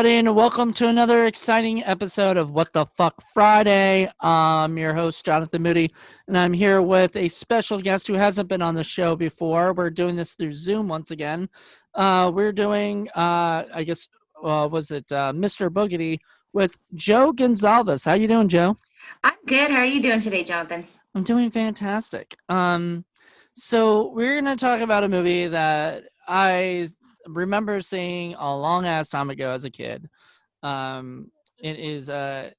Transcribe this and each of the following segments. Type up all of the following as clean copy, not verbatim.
everybody, and welcome to another exciting episode of What the Fuck Friday. I'm your host, Jonathan Moody, and I'm here with a special guest who hasn't been on the show before. We're doing this through Zoom once again. We're doing, Mr. Boogedy with Jo Gonsalves. How you doing, Joe? I'm good. How are you doing today, Jonathan? I'm doing fantastic. So we're going to talk about a movie that I remember seeing a long ass time ago as a kid. Um, it is a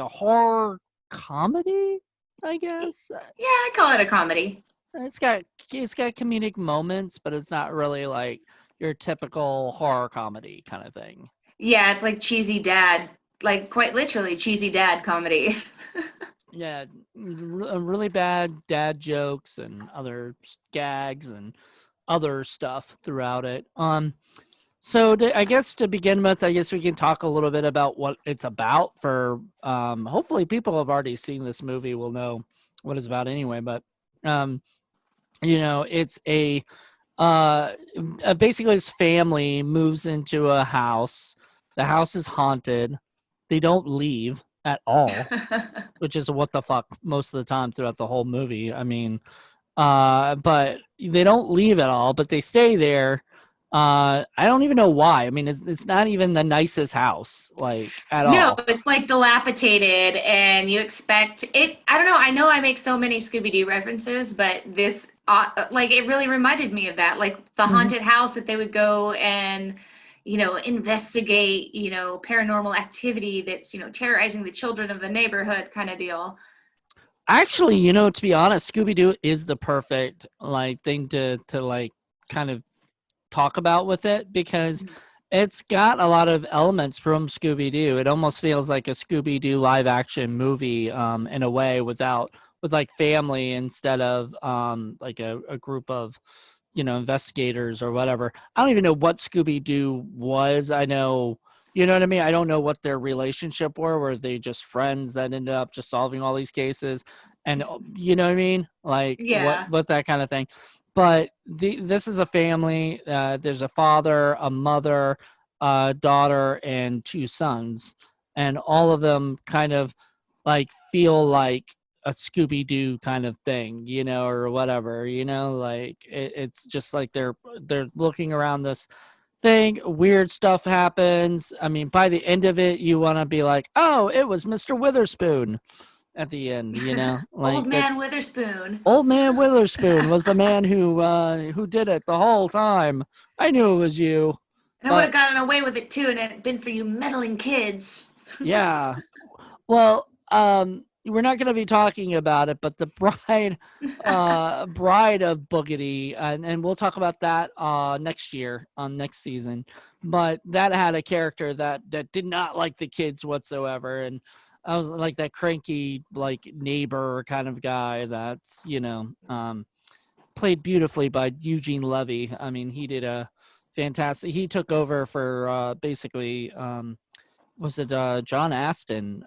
horror comedy, I guess. Yeah, I call it a comedy. It's got comedic moments, but it's not really like your typical horror comedy kind of thing. Yeah, it's like cheesy dad, like quite literally cheesy dad comedy. Yeah, really bad dad jokes and other gags and other stuff throughout it. So I guess to begin with, I guess we can talk a little bit about what it's about. For hopefully, people have already seen this movie will know what it's about anyway. But it's basically this family moves into a house. The house is haunted. They don't leave at all, which is what the fuck most of the time throughout the whole movie. I mean, but they don't leave at all, but they stay there. I don't even know why. I mean, it's not even the nicest house, like, at No, all. it's like dilapidated, and you expect it. I don't know. I know I make so many Scooby-Doo references, but this, like, it really reminded me of that. Like the Mhm. haunted house that they would go and, investigate, paranormal activity that's, terrorizing the children of the neighborhood kind of deal. Actually, to be honest, Scooby Doo is the perfect like thing to like kind of talk about with it, because it's got a lot of elements from Scooby Doo. It almost feels like a Scooby Doo live action movie, in a way, with like family instead of like a group of investigators or whatever. I don't even know what Scooby Doo was. I know, you know what I mean? I don't know what their relationship were they just friends that ended up just solving all these cases, and you know what I mean? Like Yeah. what that kind of thing. But this is a family. There's a father, a mother, a daughter, and two sons, and all of them kind of like feel like a Scooby Doo kind of thing, or whatever, like it's just like they're looking around this thing. Weird stuff happens. I mean, by the end of it, you want to be like, oh, it was Mr. Witherspoon at the end, Old like that. man Witherspoon. Old man Witherspoon was the man who did it the whole time. I knew it was you. And I would But have gotten away with it too, and it had been for you meddling kids. yeah. Well, we're not going to be talking about it, but the bride of Boogedy, and we'll talk about that next year on next season. But that had a character that did not like the kids whatsoever, and I was like that cranky like neighbor kind of guy. That's played beautifully by Eugene Levy. I mean, he did a fantastic. He took over for basically. Was it John Aston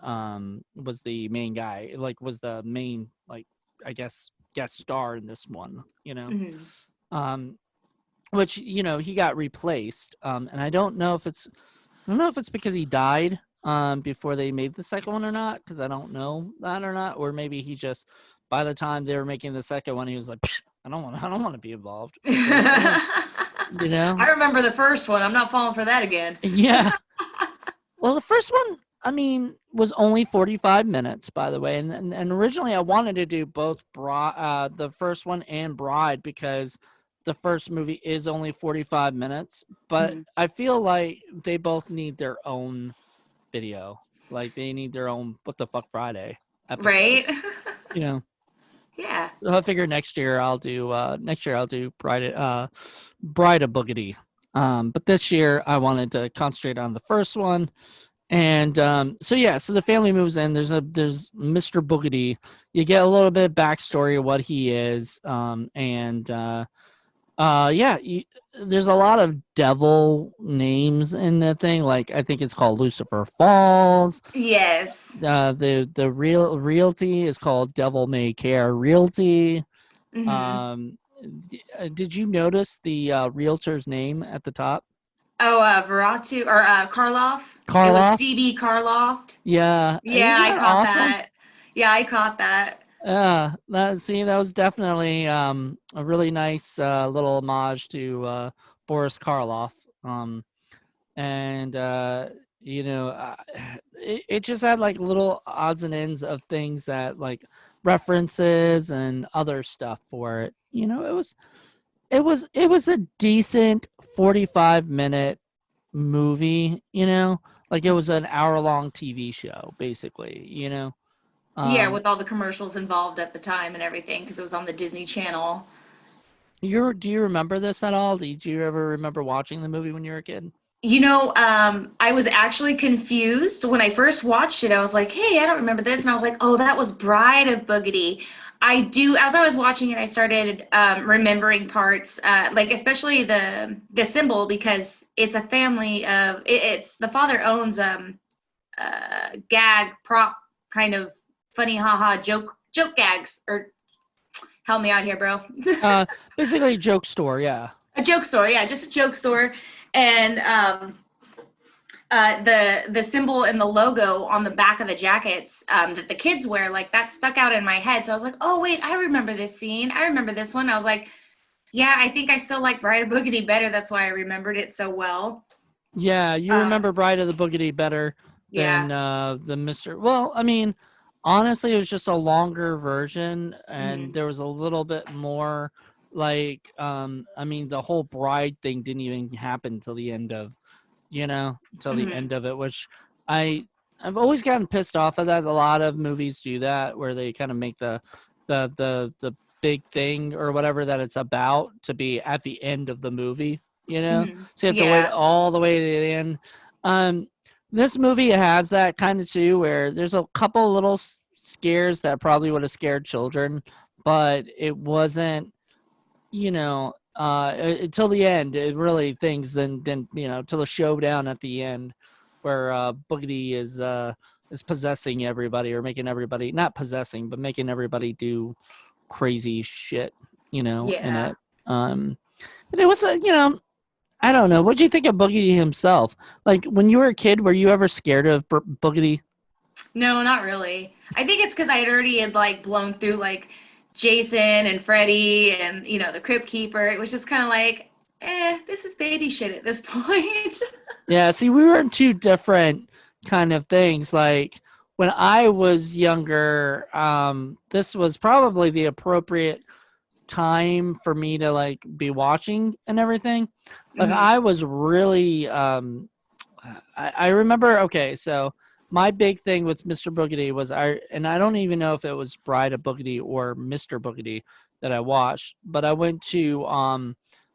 was the main guy, like was the main, like, I guess, guest star in this one, Mm-hmm. um which he got replaced, and I don't know if it's because he died before they made the second one or not, because I don't know that or not, or maybe he just, by the time they were making the second one, he was like, I don't want to be involved, because I remember the first one. I'm not falling for that again. yeah. Well, the first one, I mean, was only 45 minutes, by the way. And originally I wanted to do both the first one and Bride, because the first movie is only 45 minutes. But Mhm. I feel like they both need their own video. Like they need their own What the Fuck Friday Right? episodes. You know, Yeah. so I figure next year I'll do Bride of Boogedy. But this year I wanted to concentrate on the first one. And so the family moves in. There's Mr. Boogedy. You get a little bit of backstory of what he is. There's a lot of devil names in the thing. Like I think it's called Lucifer Falls. Yes. The realty is called Devil May Care Realty. Hmm. Did you notice the realtor's name at the top? Oh, Veratu or Karloff. It was Karloff. CB Karloff. Yeah, Yeah, isn't I that caught awesome? that. Yeah, I caught that. Yeah, that was definitely a really nice little homage to Boris Karloff. Um, and you know, it just had like little odds and ends of things that like references and other stuff for it. You know, it was a decent 45-minute movie. You know, like it was an hour-long TV show, basically. You know. Yeah, Um, with all the commercials involved at the time and everything, because it was on the Disney Channel. do you remember this at all? Did you ever remember watching the movie when you were a kid? I was actually confused when I first watched it. I was like, "Hey, I don't remember this," and I was like, "Oh, that was Bride of Boogedy." I do. As I was watching it, I started remembering parts, like especially the symbol because it's a family of. It's the father owns gag prop kind of funny haha joke gags or help me out here, bro. Uh, Basically a joke store, yeah. A joke store, yeah, just a joke store, and the symbol and the logo on the back of the jackets that the kids wear, like that stuck out in my head. So I was like, oh wait, I remember this scene. I remember this one. I was like, yeah, I think I still like Bride of Boogedy better. That's why I remembered it so well. Yeah, you remember Bride of the Boogedy better Yeah. than the Mr. Well, I mean, honestly, it was just a longer version, and Mm-hmm. there was a little bit more like, I mean, the whole bride thing didn't even happen till the end of, till the Mm-hmm. end of it, which I I've always gotten pissed off of that. A lot of movies do that, where they kind of make the big thing or whatever that it's about to be at the end of the movie. Mm-hmm. So you have to wait Yeah. all the way to the end. Um, this movie has that kind of too, where there's a couple little scares that probably would have scared children, but it wasn't, until the end. It really things then till the showdown at the end, where Boogedy is possessing everybody or making everybody not possessing, but making everybody do crazy shit, in Yeah. it. But it was I don't know. What'd you think of Boogedy himself? Like when you were a kid, were you ever scared of Boogedy? No, not really. I think it's because I had like blown through like Jason and Freddy and the Crypt Keeper. It was just kind of like, this is baby shit at this point. Yeah, see, we were in two different kind of things. Like when I was younger, this was probably the appropriate time for me to like be watching and everything. Like Hmm. I was really I remember, okay, so my big thing with Mr. Boogedy was and I don't even know if it was Bride of Boogedy or Mr. Boogedy that I watched, but I went to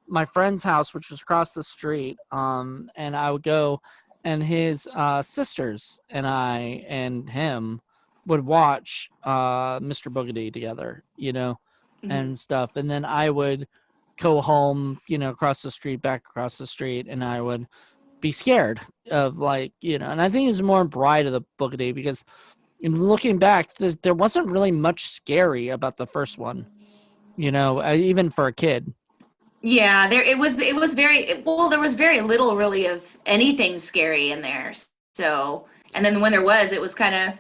my friend's house, which was across the street, and I would go, and his sisters and I and him would watch Mr. Boogedy together, Hmm. and stuff, and then I would go home, across the street, back across the street, and I would be scared of, like, and I think it was more Bride of the Boogedy because in looking back, there wasn't really much scary about the first one, even for a kid. Yeah, it was very well. There was very little really of anything scary in there. So, and then when there was, it was kind of,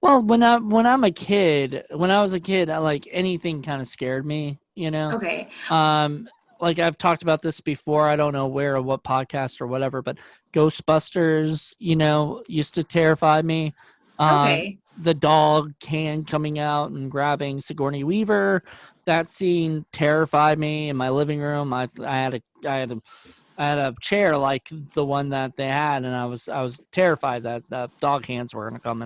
Well, when I was a kid, I, like anything kind of scared me, okay, Um, like I've talked about this before. I don't know where or what podcast or whatever, but Ghostbusters, used to terrify me. okay. The dog can coming out and grabbing Sigourney Weaver, that scene terrified me in my living room. I had a chair like the one that they had, and I was terrified that the dog hands were gonna come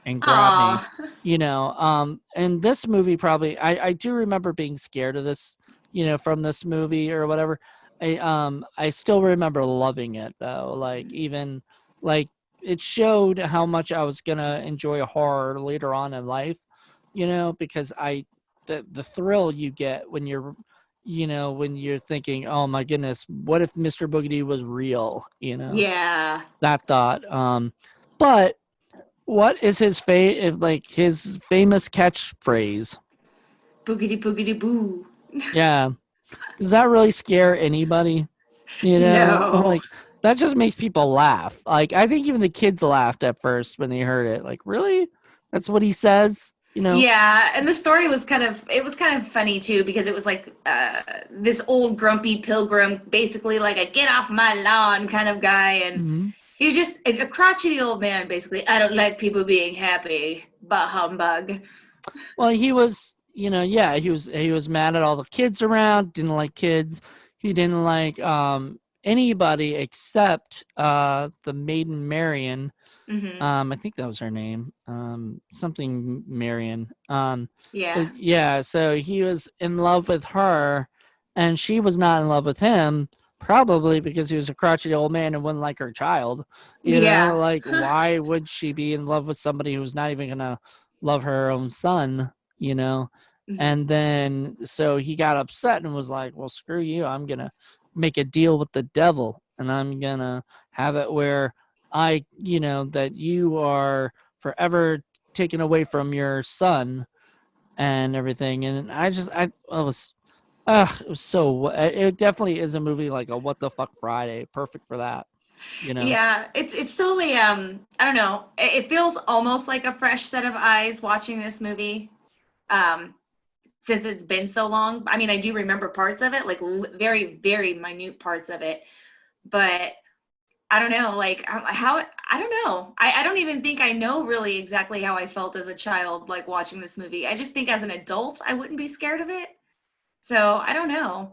and grab me. Aw. And this movie probably I do remember being scared of this, from this movie or whatever. I still remember loving it though. Like even like it showed how much I was gonna enjoy horror later on in life, because the thrill you get when when you're thinking, oh my goodness, what if Mr. Boogedy was real, Yeah. that thought. But what is his famous catchphrase? Boogity boogity boo. Yeah. Does that really scare anybody? You know, No. like that just makes people laugh. Like I think even the kids laughed at first when they heard it. Like, really? That's what he says? You know? Yeah, and the story was kind of funny too because it was like this old grumpy pilgrim, basically like a get off my lawn kind of guy, and Hmm. he was just a crotchety old man, basically. I don't like people being happy, bah humbug. Well, he was, yeah, he was mad at all the kids around, didn't like kids. He didn't like anybody except the maiden Marion. Hmm. I think that was her name. Something Marion. Yeah. But yeah, so he was in love with her and she was not in love with him, probably because he was a crotchety old man and wouldn't like her child. Yeah. Like why would she be in love with somebody who's not even gonna love her own son, you know? Hmm. And then so he got upset and was like, well, screw you. I'm gonna make a deal with the devil and I'm gonna have it where that you are forever taken away from your son and everything. And I was, it was so, it definitely is a movie like a What the Fuck Friday, perfect for that, you know? Yeah, it's totally I don't know. It feels almost like a fresh set of eyes watching this movie. Um since it's been so long. I mean, I do remember parts of it, like very, very minute parts of it, but I don't know, like how I don't know. I don't even think I know really exactly how I felt as a child, like watching this movie. I just think as an adult, I wouldn't be scared of it. So I don't know.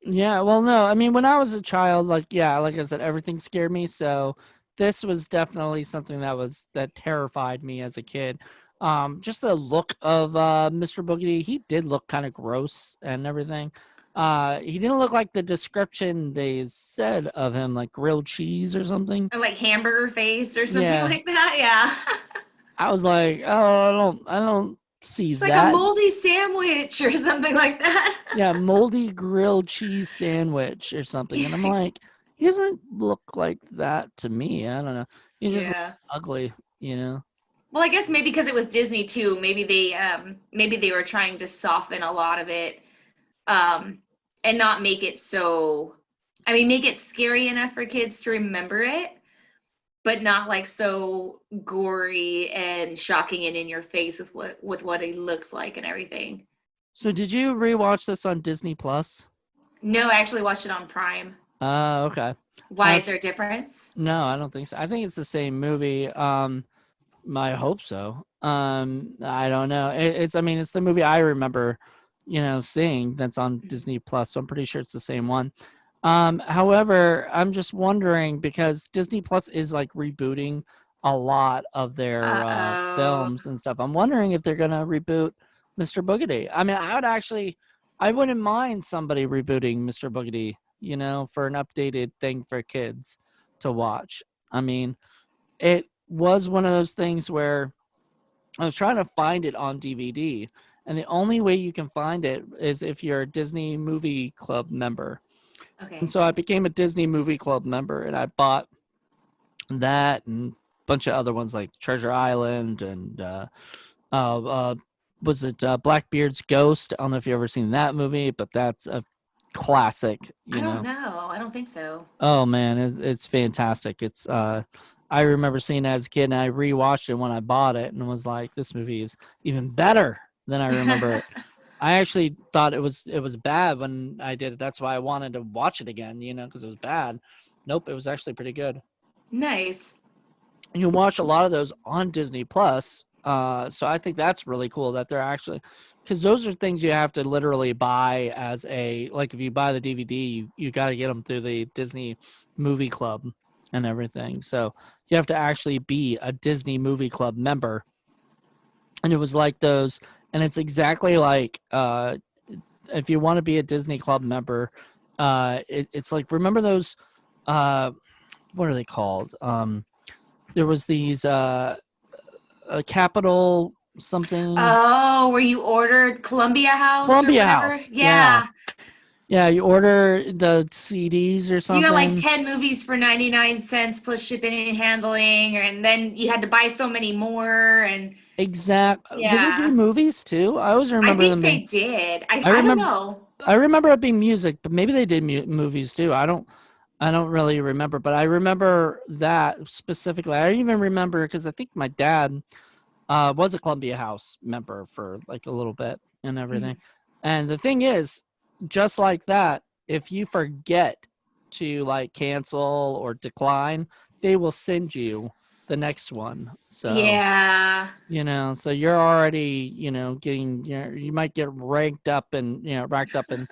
Yeah, well, no, I mean, when I was a child, like, yeah, like I said, everything scared me. So this was definitely something that terrified me as a kid. Just the look of Mr. Boogedy, he did look kind of gross and everything. He didn't look like the description they said of him, like grilled cheese or something. Or like hamburger face or something Yeah, like that. Yeah. I was like, oh, I don't see Just like a that. moldy sandwich or something like that. Yeah, moldy grilled cheese sandwich or something. And I'm like, he doesn't look like that to me. I don't know. He just Yeah. looks ugly, you know? Well, I guess maybe because it was Disney too. Maybe they were trying to soften a lot of it, um, and not make it so. I mean, make it scary enough for kids to remember it, but not like so gory and shocking and in your face with what he looks like and everything. So did you rewatch this on Disney Plus? No, I actually watched it on Prime. Okay. Why is there That's a difference? no, I don't think so. I think it's the same movie. I hope so. I don't know. I mean, it's the movie I remember, seeing that's on Disney Plus. So I'm pretty sure it's the same one. However, I'm just wondering because Disney Plus is like rebooting a lot of their Uh-oh. films and stuff. I'm wondering if they're gonna reboot Mr. Boogedy. I mean, I wouldn't mind somebody rebooting Mr. Boogedy, for an updated thing for kids to watch. I mean, it was one of those things where I was trying to find it on DVD, and the only way you can find it is if you're a Disney Movie Club member. And Okay. so I became a Disney Movie Club member, and I bought that and a bunch of other ones like Treasure Island and uh, uh, was it Blackbeard's Ghost? I don't know if you've ever seen that movie, but that's a classic. I don't know. I don't think so. Oh man, it's fantastic. I remember seeing it as a kid, and I rewatched it when I bought it, and was like, this movie is even better than I remember it. I actually thought it was bad when I did it. That's why I wanted to watch it again, because it was bad. Nope, it was actually pretty good. Nice. And you watch a lot of those on Disney Plus. So I think that's really cool that they're actually, because those are things you have to literally buy as like if you buy the DVD, you got to get them through the Disney Movie Club and everything. So you have to actually be a Disney Movie Club member. And it was like those, and it's exactly like if you want to be a Disney Club member, it's like, remember those, what are they called? There was these Capital something Oh, where you ordered Columbia House or Columbia whatever? House. Yeah. Yeah. Yeah, you order the CDs or You got like something. 10 movies for 99 cents plus shipping and handling, and then you had to buy so many more. And Exact. Did they do yeah, movies too? I always I remember think them they being. did. I I don't remember. know. I remember it being music, but maybe they did movies too. I don't really remember, but I remember that specifically. I even remember because I think my dad was a Columbia House member for like a little bit and everything. Mhm. And the thing is, just like that, if you forget to like cancel or decline, they will send you the next one. So, Yeah. so you're already, getting, you might get racked up in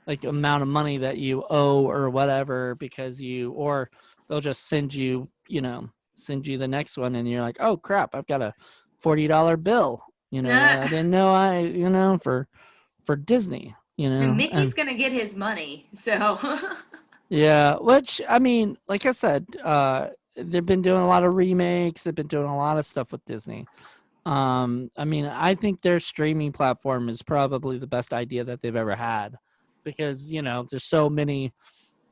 like amount of money that you owe or whatever because or they'll just send you the next one and you're like, oh crap, I've got a $40 bill, Nah. that I didn't know for Disney, Mickey's and gonna get his money, so. yeah, which I mean, like I said, they've been doing a lot of remakes, they've been doing a lot of stuff with Disney. I mean, I think their streaming platform is probably the best idea that they've ever had because, there's so many,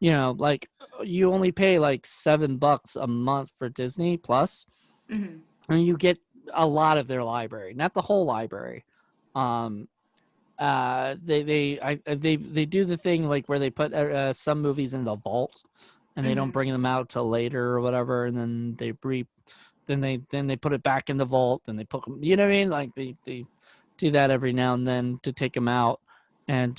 like you only pay like $7 a month for Disney Plus, Mhm. and you get a lot of their library, not the whole library. Um, they do the thing like where they put some movies in the vault and they don't Mhm. bring them out till later or whatever, and then then they put it back in the vault and they put them, you know what I mean, like they do that every now and then to take them out, and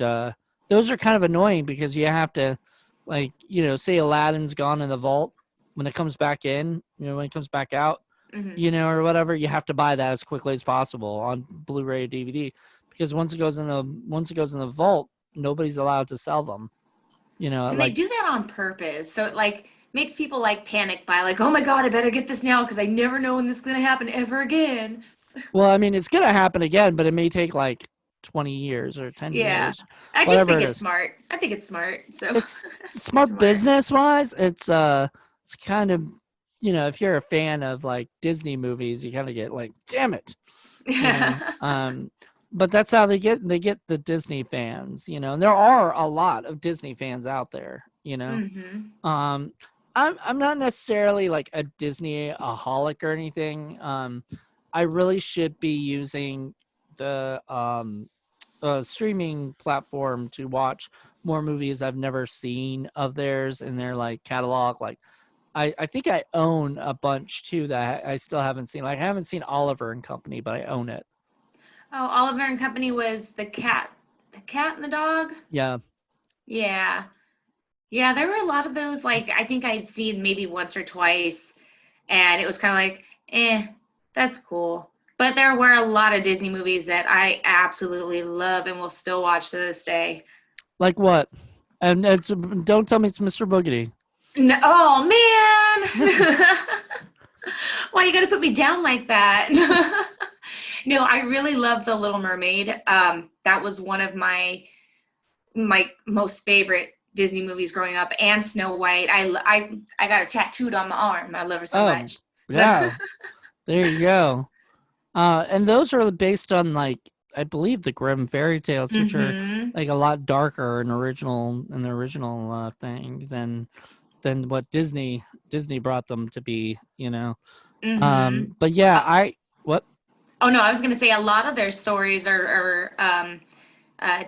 those are kind of annoying because you have to, like, say Aladdin's gone in the vault, when it comes back in, when it comes back out, Mhm. or whatever, you have to buy that as quickly as possible on Blu-ray or DVD, because once it goes in the vault, nobody's allowed to sell them. And they Like, do that on purpose. So it like makes people like panic by like, oh my God, I better get this now because I never know when this is gonna happen ever again. well, I mean, it's gonna happen again, but it may take like 20 years or 10 Yeah. years, I just whatever think it it's is. smart. I think it's smart. So It's smart smart. business wise. It's kind of, if you're a fan of like Disney movies, you kind of get like, damn it, you know. But that's how they get the Disney fans, and there are a lot of Disney fans out there, Mm-hmm. Um, I'm not necessarily like a Disney aholic or anything. I really should be using the streaming platform to watch more movies I've never seen of theirs in their like catalog. Like I think I own a bunch too that I still haven't seen. Like I haven't seen Oliver and Company, but I own it. Oh, Oliver and Company was the cat and the dog. Yeah. Yeah. Yeah, there were a lot of those. Like, I think I'd seen maybe once or twice, and it was kind of like, that's cool. But there were a lot of Disney movies that I absolutely love and will still watch to this day. Like what? And don't tell me it's Mr. Boogedy. No, oh man, why you gotta put me down like that? No, I really love The Little Mermaid. That was one of my most favorite Disney movies growing up, and Snow White. I got it tattooed on my arm. I love her so much. Yeah. There you go. And those are based on like I believe the Grimm fairy tales, which are Mm-hmm. like a lot darker in the original thing than what Disney brought them to be. Mm-hmm. But yeah, Uh, I what? oh no, I was gonna say a lot of their stories are uh,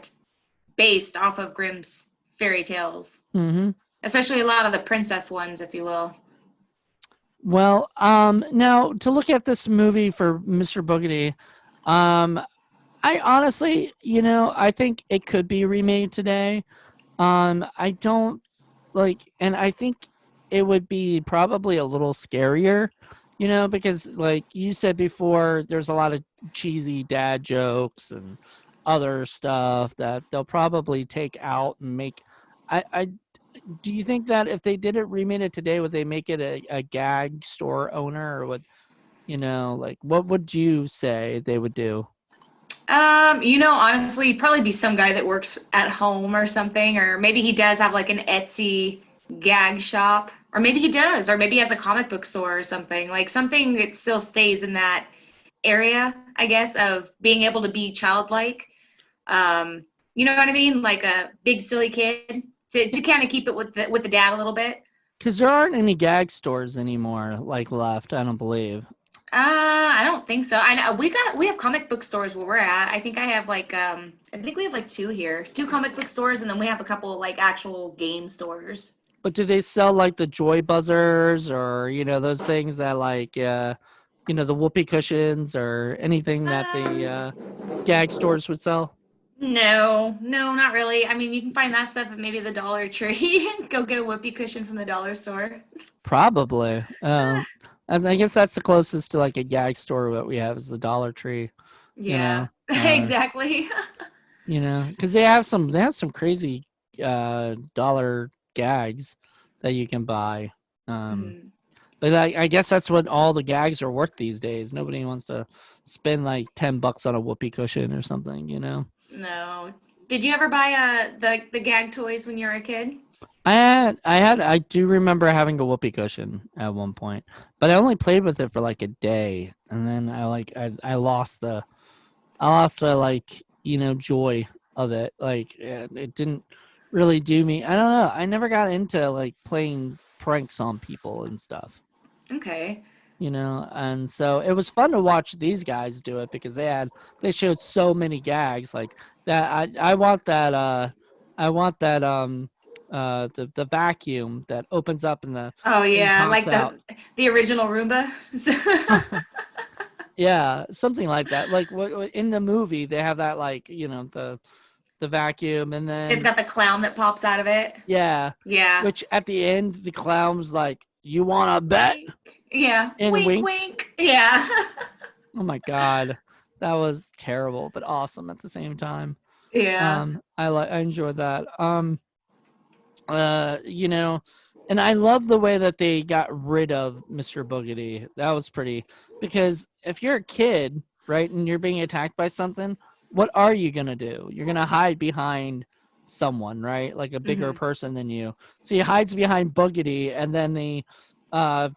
based off of Grimm's fairy tales, Mm-hmm. especially a lot of the princess ones, if you will. Well, now to look at this movie for Mr. Boogedy, um, I honestly, I think it could be remade today. I don't and I think it would be probably a little scarier, because like you said before, there's a lot of cheesy dad jokes and other stuff that they'll probably take out and make. I do you think that if they did it remade it today, would they make it a gag store owner, or would, like what would you say they would do? Honestly, probably be some guy that works at home or something, or maybe he does have like an Etsy gag shop, or maybe he does, or maybe he has a comic book store or something, like something that still stays in that area, I guess, of being able to be childlike. You know what I mean? Like a big silly kid to kind of keep it with the dad a little bit. Because there aren't any gag stores anymore, like left. I don't believe. I don't think so. I know we have comic book stores where we're at. I think I have like I think we have like two here, two comic book stores, and then we have a couple of like actual game stores. But do they sell like the joy buzzers or those things that like the whoopee cushions or anything that the Um, gag stores would sell? no, no, not really. I mean, you can find that stuff at maybe the Dollar Tree. Go get a whoopee cushion from the dollar store. Probably. I guess that's the closest to like a gag store that we have is the Dollar Tree. You Yeah, know, exactly. because they have some crazy dollar gags that you can buy. Mhm. But I guess that's what all the gags are worth these days. Nobody wants to spend like $10 on a whoopee cushion or something. No. Did you ever buy the gag toys when you were a kid? I do remember having a whoopee cushion at one point, but I only played with it for like a day, and then I lost the like joy of it. Like it didn't really do me. I don't know. I never got into like playing pranks on people and stuff. Okay. And so it was fun to watch these guys do it because they showed so many gags like that. I want that the vacuum that opens up and the Oh thing yeah, pops like out. the original Roomba. Yeah, something like that. Like in the movie they have that, like the vacuum, and It's then got the clown that pops out of it. yeah, Yeah. which at the end the clown's like, "You want to bet?" Wink. Yeah. and Wink, winked. wink. Yeah. Oh my god, that was terrible, but awesome at the same time. Yeah. I enjoyed that. Uh, you know, and I love the way that they got rid of Mr. Boogedy. That was pretty, because if you're a kid, right, and you're being attacked by something, what are you gonna do? You're gonna hide behind someone, right, like a bigger Hmm. person than you. So he hides behind Boogedy, and then the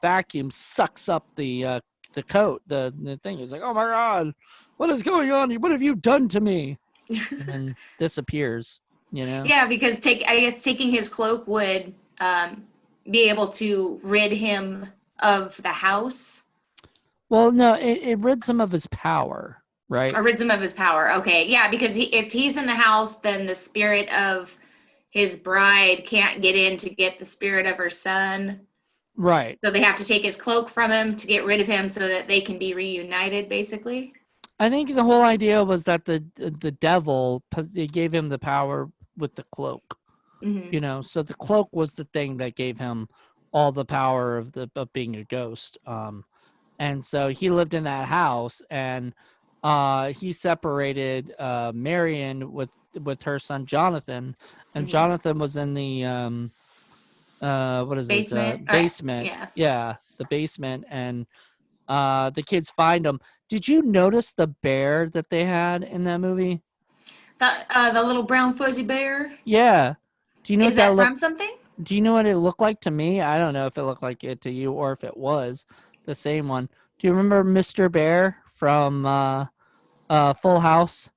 vacuum sucks up the coat, the thing. He's like, "Oh my god, what is going on? What have you done to me?" And then disappears. You know. Yeah, because I guess taking his cloak would be able to rid him of the house, Well, no, it rid some of his power, right? or rids him of his power. Okay, yeah, because if he's in the house, then the spirit of his bride can't get in to get the spirit of her son. Right. So they have to take his cloak from him to get rid of him so that they can be reunited, basically. I think the whole idea was that the devil, they gave him the power with the cloak. Hmm. So the cloak was the thing that gave him all the power of being a ghost. And so he lived in that house, and he separated Marion with her son Jonathan, and Hmm. Jonathan was in the what is it, Basement. All right. basement. Yeah. Yeah, the basement, and the kids find him. Did you notice the bear that they had in that movie? The little brown fuzzy bear. Yeah. Do you know Is what that that looked? from something? Do you know what it looked like to me? I don't know if it looked like it to you or if it was the same one. Do you remember Mr. Bear from Full House?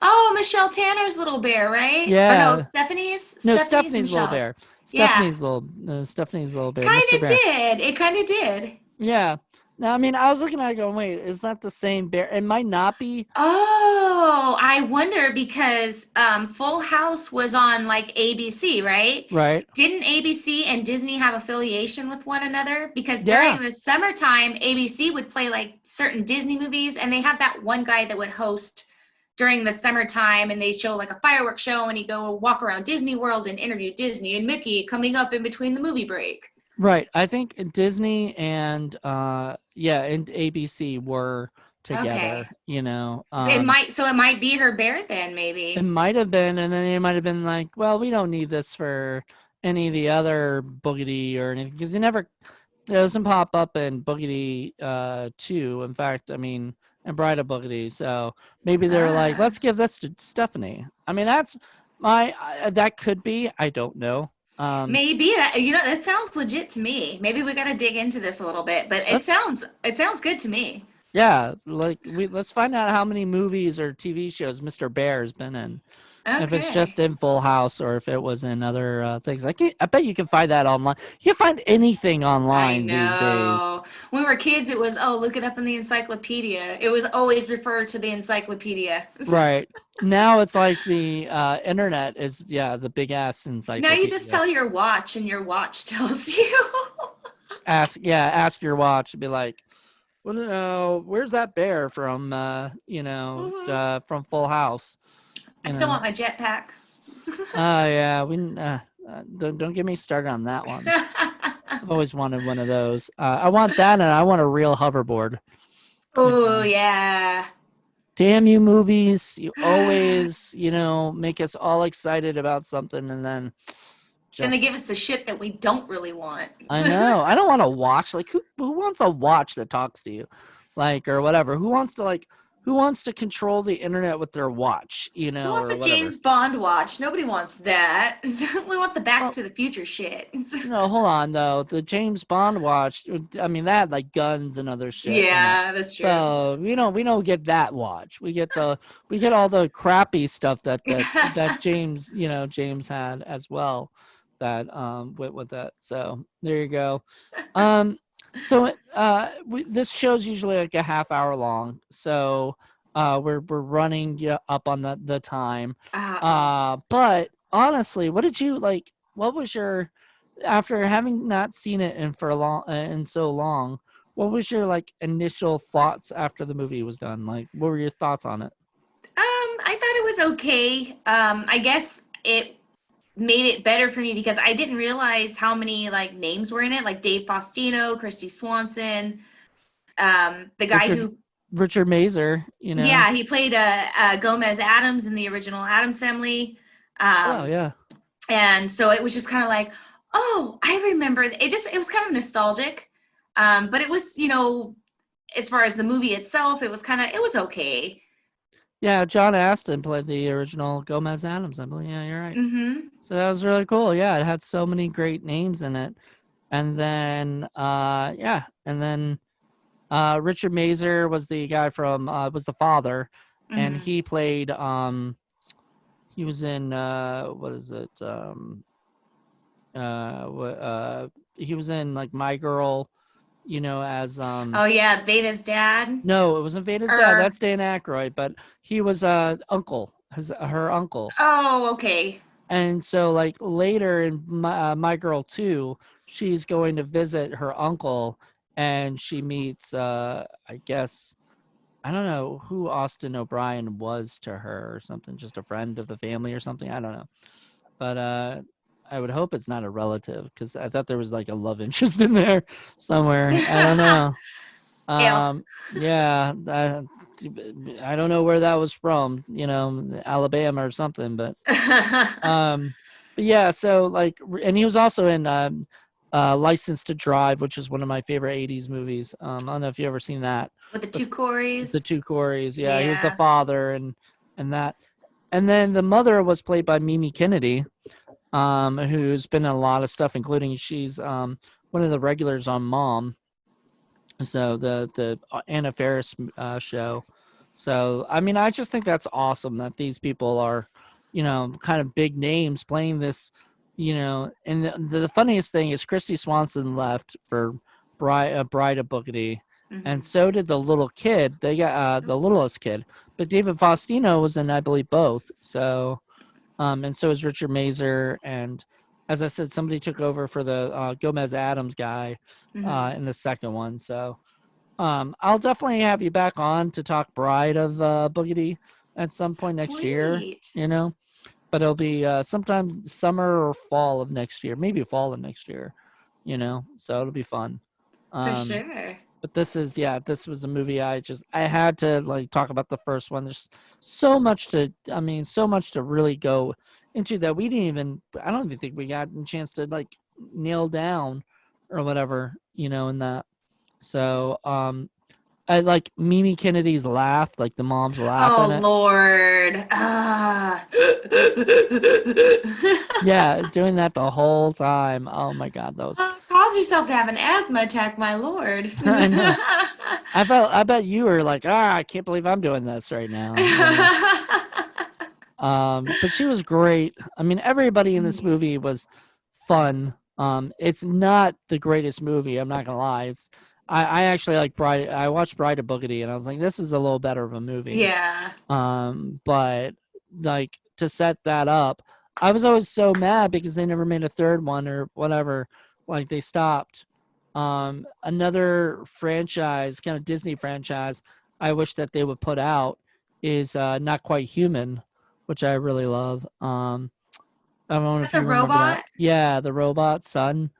Oh, Michelle Tanner's little bear, right? Or no, Yeah. Stephanie's. No, Stephanie's Stephanie's little Michelle's. bear. Yeah, Stephanie's little bear. kind Mr. of Bear. did. It kind of did. Yeah. Now, I mean, I was looking at it going, wait, is that the same bear? It might not be. Oh, I wonder because Full House was on like ABC, right? Right. Didn't ABC and Disney have affiliation with one another? Because during Yeah. the summertime, ABC would play like certain Disney movies, and they had that one guy that would host during the summertime, and they show like a fireworks show, and he'd go walk around Disney World and interview Disney and Mickey coming up in between the movie break. Right. I think Disney and and ABC were Okay. together. It might be her bear then, It maybe. might have been, and then they might have been like, well, we don't need this for any of the other Boogedy or anything, because it doesn't pop up in Boogedy 2. In fact, I mean, and Bride of Boogedy. So maybe they're like, Ah. let's give this to Stephanie. I mean, that could be. I don't know. Maybe that sounds legit to me. Maybe we got to dig into this a little bit, but Let's it sounds good to me. Yeah, like let's find out how many movies or TV shows Mr. Bear's been in. If it's Okay. just in Full House or if it was in other things. I bet you can find that online. You can find anything I online these days. know. When we were kids, it was, oh, look it up in the encyclopedia. It was always referred to the encyclopedia. Right. Now it's like the internet is, yeah, the big ass Now you just encyclopedia. tell your watch and your watch tells you. Just ask your watch and be like, well, where's that bear from, Mhm. from Full House? I You still know, want my jetpack. oh, yeah, don't get me started on that one. I've always wanted one of those. I want that and I want a real hoverboard. You Oh, know, yeah. damn you movies, you always, make us all excited about something and then Then they just give us the shit that we don't really want. I know. I don't want to watch. Like, who wants a watch that talks to you, like, or whatever? Who wants to control the internet with their watch, Who wants or a whatever? James Bond watch? Nobody wants that. We want the Back Well, to the Future shit. no, hold on though. The James Bond watch, I mean, that had like guns and other shit in it. Yeah, that's true. So we don't get that watch. We get all the crappy stuff that James had as well. That with that. So there you go. Um, so this show's usually like a half hour long. So we're running, up on the time. Uh-oh. But honestly, what did you like? What was your after having not seen it in for a long in so long? What was your like initial thoughts after the movie was done? Like, what were your thoughts on it? I thought it was okay. I guess it made it better for me because I didn't realize how many like names were in it, like Dave Faustino, Christy Swanson, the guy Richard who, Richard Mazer, yeah, he played Gomez Adams in the original Adams Family. Oh Um, yeah, and so it was just kind of like, oh, I remember. It was kind of nostalgic, but it was, as far as the movie itself, it was okay. yeah. John Aston played the original Gomez Adams, I believe. Yeah, you're right. Mm-hmm. So that was really cool. Yeah, it had so many great names in it. And then Richard Mazer was the guy from was the father, and Mm-hmm. he played he was in what is it he was in like My Girl, as Oh yeah, Veda's dad. no, it wasn't Veda's dad. Or That's Dan Aykroyd, but he was uncle, her uncle. oh, okay. And so, like later in My Girl 2, she's going to visit her uncle, and she meets, I guess, I don't know who Austin O'Brien was to her or something, just a friend of the family or something. I don't know, but I would hope it's not a relative because I thought there was like a love interest in there somewhere. I don't know. Ew. Yeah, I don't know where that was from, Alabama or something, um, but yeah, so like, and he was also in License to Drive, which is one of my favorite '80s movies. I don't know if you ever seen that. With the The two Corys. the two Corys, yeah, he was the Yeah. father, and that, and then the mother was played by Mimi Kennedy, who's been in a lot of stuff, including she's one of the regulars on Mom. So the Anna Faris show. So I mean, I just think that's awesome that these people are, kind of big names playing this, And the funniest thing is Christy Swanson left for Bride of Boogedy, and Hmm. so did the little kid. They got the littlest kid, but David Faustino was in, I believe, both. So and so is Richard Mazer. And as I said, somebody took over for the Gomez Adams guy Hmm. in the second one. So I'll definitely have you back on to talk Bride of Boogedy at some point next year, Sweet. but it'll be sometime summer or fall of next year, maybe fall of next year, so it'll be fun. For Um, sure. but this was a movie I had to like talk about the first one. There's so much to really go into that I don't even think we got a chance to like nail down or whatever, in that. So I like Mimi Kennedy's laugh, like the mom's laugh Oh in it. Lord. Ah. Yeah, doing that the whole time. Oh my god, those. cause yourself to have an asthma attack, my lord. I know. I bet you were like, I can't believe I'm doing this right now. But she was great. I mean, everybody in this movie was fun. It's not the greatest movie. I'm not gonna lie. I actually like Bride. I watched Bride of Boogedy, and I was like, this is a little better of a movie. Yeah. But like to set that up, I was always so mad because they never made a third one or whatever. Like they stopped. Another franchise, kind of Disney franchise, I wish that they would put out is Not Quite Human, which I really love. I don't know if That's a you remember that. robot? Yeah, the robot son.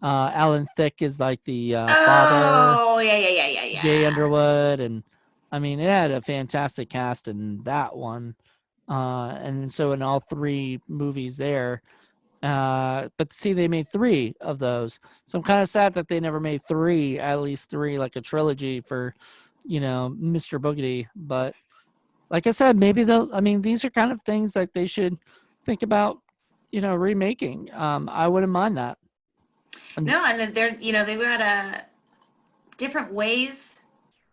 Alan Thicke is like the father. Oh, yeah, yeah, yeah, yeah, Jay yeah. Underwood, and I mean, it had a fantastic cast in that one. And so in all three movies there, but see, they made three of those. So I'm kind of sad that they never made three, at least three, like a trilogy for, Mr. Boogedy. But like I said, maybe they'll, I mean, these are kind of things that they should think about, remaking. I wouldn't mind that. And No, and then they've got different ways,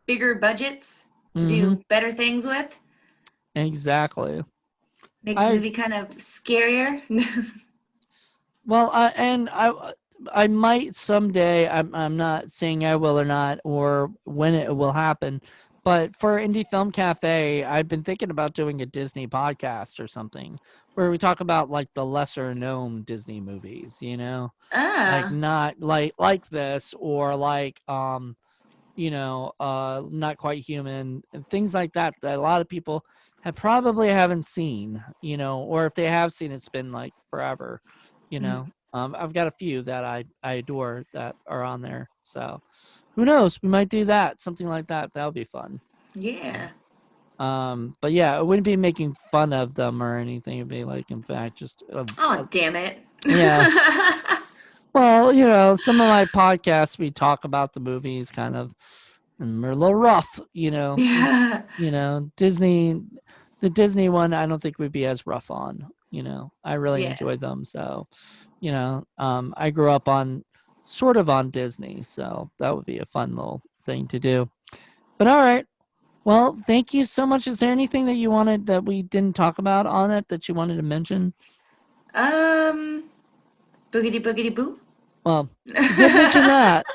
bigger budgets to hmm do better things with, exactly. make the I movie kind of scarier. Well, I might someday. I'm not saying I will or not, or when it will happen. But for Indie Film Cafe, I've been thinking about doing a Disney podcast or something where we talk about like the lesser known Disney movies, like Ah, not like this or like Not Quite Human and things like that that a lot of people have probably haven't seen, or if they have seen, it's been like forever, you mm, know. I've got a few that I adore that are on there. So who knows? We might do that, something like that. That would be fun. yeah. But yeah, it wouldn't be making fun of them or anything. It'd be like, in fact, just Oh, damn it. yeah. Well, some of my podcasts we talk about the movies kind of, and we're a little rough, Yeah. Disney, the Disney one, I don't think would be as rough on. I really Yeah. enjoy them. So, I grew up on sort of on Disney, so that would be a fun little thing to do. But all right, well, thank you so much. Is there anything that you wanted that we didn't talk about on it that you wanted to mention? Um, boogity boogity boo. Well, we did mention that.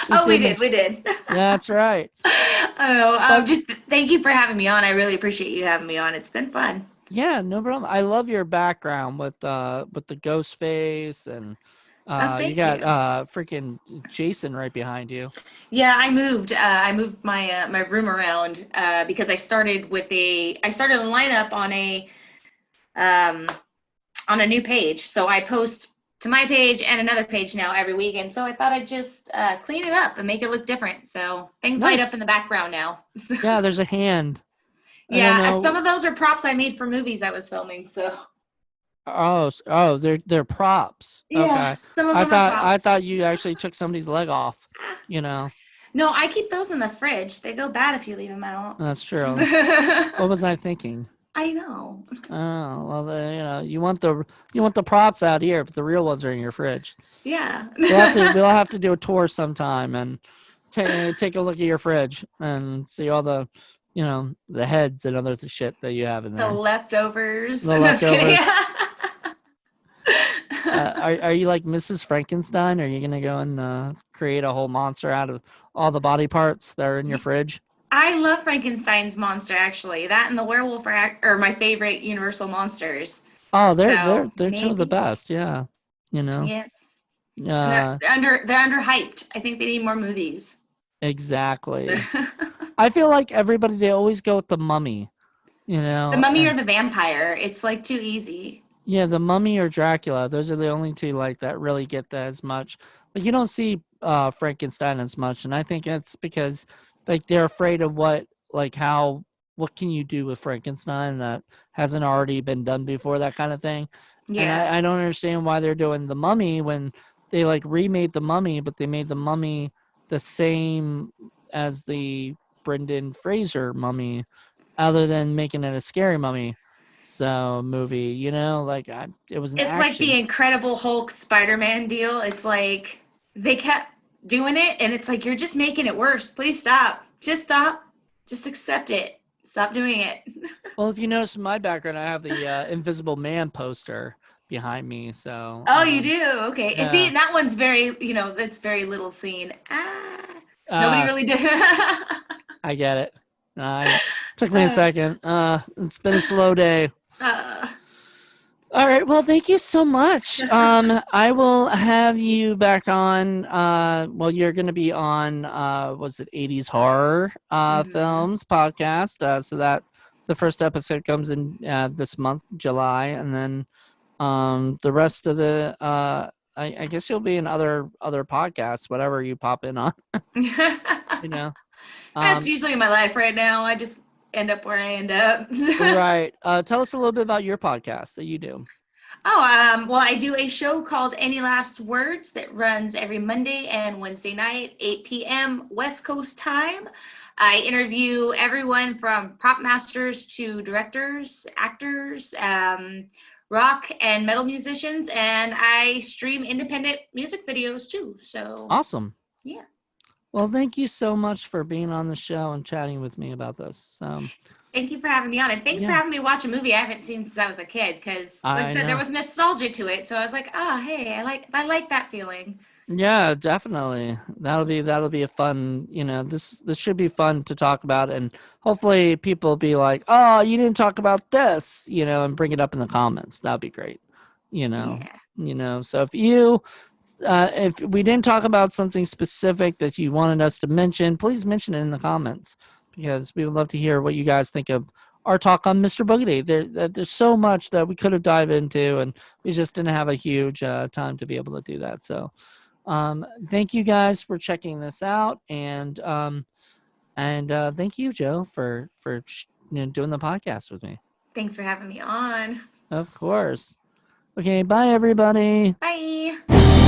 We Oh, we did did. mention. We did. That's right. Oh, But just thank you for having me on. I really appreciate you having me on. It's been fun. yeah, no problem. I love your background with the ghost face and Oh, you thank got you. freaking Jason right behind you. Yeah, I moved. I moved my room around because I started a lineup um, on a new page. So I post to my page and another page now every week, and so I thought I'd just clean it up and make it look different. So things light up Nice. in the background now. Yeah, there's a hand. I don't Yeah, some know. of those are props I made for movies I was filming. So Oh, they're props. yeah, Okay. some of I them are thought I props. thought you actually took somebody's leg off, you know. No, I keep those in the fridge. They go bad if you leave them out. That's true. What was I thinking? I know. Oh, well, you want the props out here, but the real ones are in your fridge. Yeah. We'll have to do a tour sometime and take a look at your fridge and see all the, the heads and other shit that you have in The there. leftovers. The No, just kidding. leftovers. Are you like Mrs. Frankenstein? Are you gonna go and create a whole monster out of all the body parts that are in your fridge? I love Frankenstein's monster, actually. That and the werewolf are my favorite Universal monsters. Oh, So they're two of the maybe. best. Yeah, you know. Yes. And Uh, they're underhyped. I think they need more movies. exactly. I feel like everybody they always go with the mummy, The Mummy or and the Vampire. It's like too easy. yeah, the mummy or Dracula. Those are the only two like that really get that as much. Like you don't see Frankenstein as much, and I think that's because like they're afraid of what can you do with Frankenstein that hasn't already been done before, that kind of thing. And Yeah. I don't understand why they're doing the mummy when they like remade the mummy, but they made the mummy the same as the Brendan Fraser mummy, other than making it a scary mummy movie, like it was an It's like the action. Incredible Hulk Spider-Man deal. It's like they kept doing it, and it's like, you're just making it worse. Please stop. Just stop. Just accept it. Stop doing it. Well, if you notice in my background, I have the Invisible Man poster behind me. So, Oh, you do? Okay. And see, yeah. that one's very, that's very little scene. Nobody Uh, really did. I get it. Took me a second. It's been a slow day. uh, All right. Well, thank you so much. I will have you back on. Well, you're going to be on. Was it 80s horror mhm. films podcast? So that the first episode comes in this month, July, and then the rest of the. I guess you'll be in other podcasts, whatever you pop in on. You know. That's Um, usually my life right now. I just end up where I end up. right. Tell us a little bit about your podcast that you do. Well, I do a show called Any Last Words that runs every Monday and Wednesday night, 8 p.m. West Coast time. I interview everyone from prop masters to directors, actors, rock and metal musicians, and I stream independent music videos too. So, Awesome. yeah. Well, thank you so much for being on the show and chatting with me about this. Thank you for having me on, and thanks for Yeah, having me watch a movie I haven't seen since I was a kid. Because, like I I said, there know. was nostalgia to it, so I was like, "Oh, hey, I like that feeling." Yeah, definitely. That'll be a fun, this should be fun to talk about, and hopefully people be like, "Oh, you didn't talk about this," and bring it up in the comments. That'd be great. You know. Yeah. So if we didn't talk about something specific that you wanted us to mention, please mention it in the comments because we would love to hear what you guys think of our talk on Mr. Boogedy. There's so much that we could have dived into, and we just didn't have a huge time to be able to do that. So, thank you guys for checking this out, and thank you, Jo, for doing the podcast with me. Thanks for having me on. Of course. Okay, bye everybody. Bye.